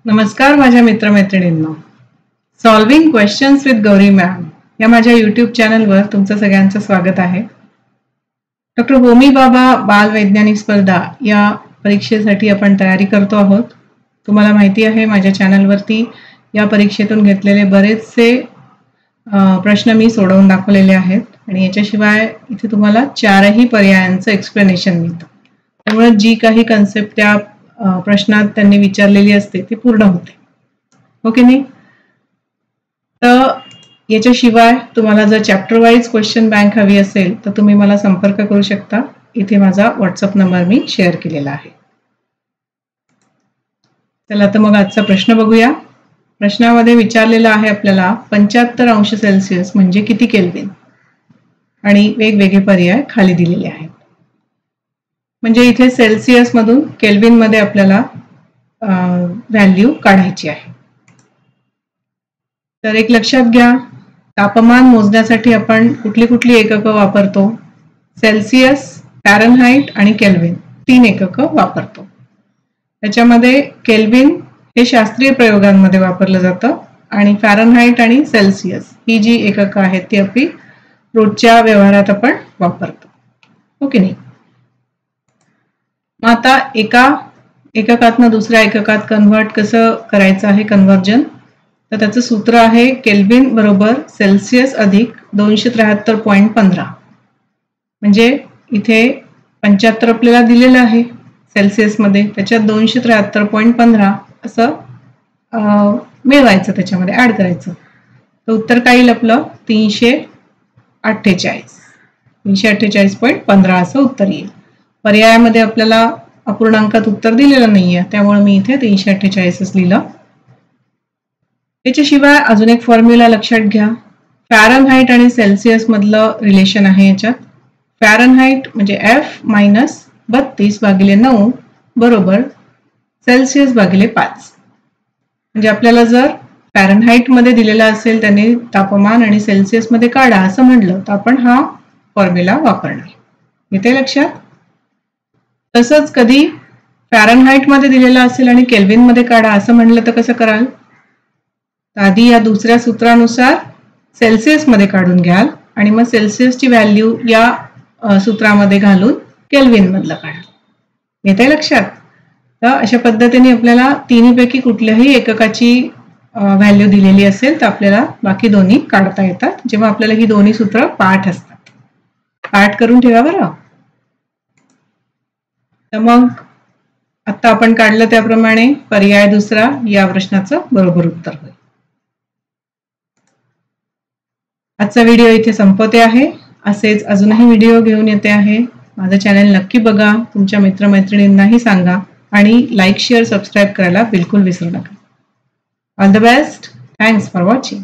नमस्कार माझ्या मित्रमैत्रिणींनो. Solving questions with Gauri ma'am या माझ्या यूट्यूब चॅनलवर तुमचं सगळ्यांचं स्वागत आहे. डॉक्टर होमी भाभा बाल वैज्ञानिक स्पर्धा या परीक्षेसाठी आपण तयारी करतो आहोत. तुम्हाला माहिती आहे माझ्या चॅनलवरती या परीक्षेतून घेतलेले बरेचसे प्रश्न मी सोडवून दाखवलेले आहेत आणि याच्याशिवाय इथे तुम्हाला 4ही पर्यायांचं एक्सप्लेनेशन मिळतं. त्यामुळे जी काही कन्सेप्ट त्या प्रश्नात त्यांनी विचारलेली असते ती पूर्ण होते. ओके नाही? तर याच्याशिवाय तुम्हाला जर चॅप्टर वाईज क्वेश्चन बँक हवी असेल तर तुम्ही मला संपर्क करू शकता. इथे माझा व्हॉट्सअप नंबर मी शेअर केलेला आहे. चला तर मग आजचा प्रश्न बघूया. प्रश्नामध्ये विचारलेला आहे आपल्याला 75 अंश सेल्सिअस म्हणजे किती केल्विन आणि वेगवेगळे पर्याय खाली दिलेले आहेत. म्हणजे इथे सेल्सिअस मधून केल्विन मध्ये आपल्याला व्हॅल्यू काढायची आहे. तर एक लक्षात घ्या, तापमान मोजण्यासाठी आपण कुठली एककं वापरतो? सेल्सिअस, फॅरनहाइट आणि केल्विन 3 एककं वापरतो. त्याच्यामध्ये केल्विन हे शास्त्रीय प्रयोगांमध्ये वापरलं जातं आणि फॅरनहाइट आणि सेल्सिअस ही जी एककं आहेत ती आपली रोजच्या व्यवहारात आपण वापरतो. ओके नाही? मग आता एका एककातनं दुसऱ्या एककात कन्व्हर्ट कसं करायचं आहे कन्व्हर्जन, तर त्याचं सूत्र आहे केल्विन बरोबर सेल्सिअस अधिक 273.15. म्हणजे इथे 75 आपल्याला दिलेलं आहे सेल्सिअसमध्ये, त्याच्यात 273.15 असं मिळवायचं, त्याच्यामध्ये ऍड करायचं. तर उत्तर काय येईल आपलं? 348.15 असं उत्तर येईल. पर्यायामध्ये आपल्याला अपूर्णांकात उत्तर दिलेलं नाहीये त्यामुळे मी इथे 348च लिहिलं. त्याच्याशिवाय अजून एक फॉर्म्युला लक्षात घ्या. फॅरनहाइट आणि सेल्सिअस मधलं रिलेशन आहे याच्यात. फॅरनहाइट म्हणजे F-32/9 बरोबर सेल्सिअस भागिले 5. म्हणजे आपल्याला जर फॅरनहाइट मध्ये दिलेला असेल त्याने तापमान आणि सेल्सिअस मध्ये काढा असं म्हटलं तर आपण हा फॉर्म्युला वापरणार. येते लक्षात? तसंच कधी फॅरनहाइट मध्ये दिलेला असेल आणि केल्विन मध्ये काढा असं म्हटलं तर कसं कराल? आधी या दुसऱ्या सूत्रानुसार सेल्सिअस मध्ये काढून घ्याल आणि मग सेल्सिअसची व्हॅल्यू या सूत्रामध्ये घालून केल्विन मधलं काढाल. येते लक्षात? तर अशा पद्धतीने आपल्याला तिन्हीपैकी कुठल्याही एककाची व्हॅल्यू दिलेली असेल तर आपल्याला बाकी दोन्ही काढता येतात जेव्हा आपल्याला ही दोन्ही सूत्र पाठ असतात. पाठ करून ठेवा बरं. तर मग आता आपण काढलं त्याप्रमाणे पर्याय दुसरा या प्रश्नाचं बरोबर उत्तर होईल. आजचा व्हिडिओ इथे संपवते आहे. असेच अजूनही व्हिडिओ घेऊन येते आहे. माझं चॅनल नक्की बघा, तुमच्या मित्रमैत्रिणींनाही सांगा आणि लाईक, शेअर, सबस्क्राईब करायला बिलकुल विसरू नका. All the best. Thanks for watching.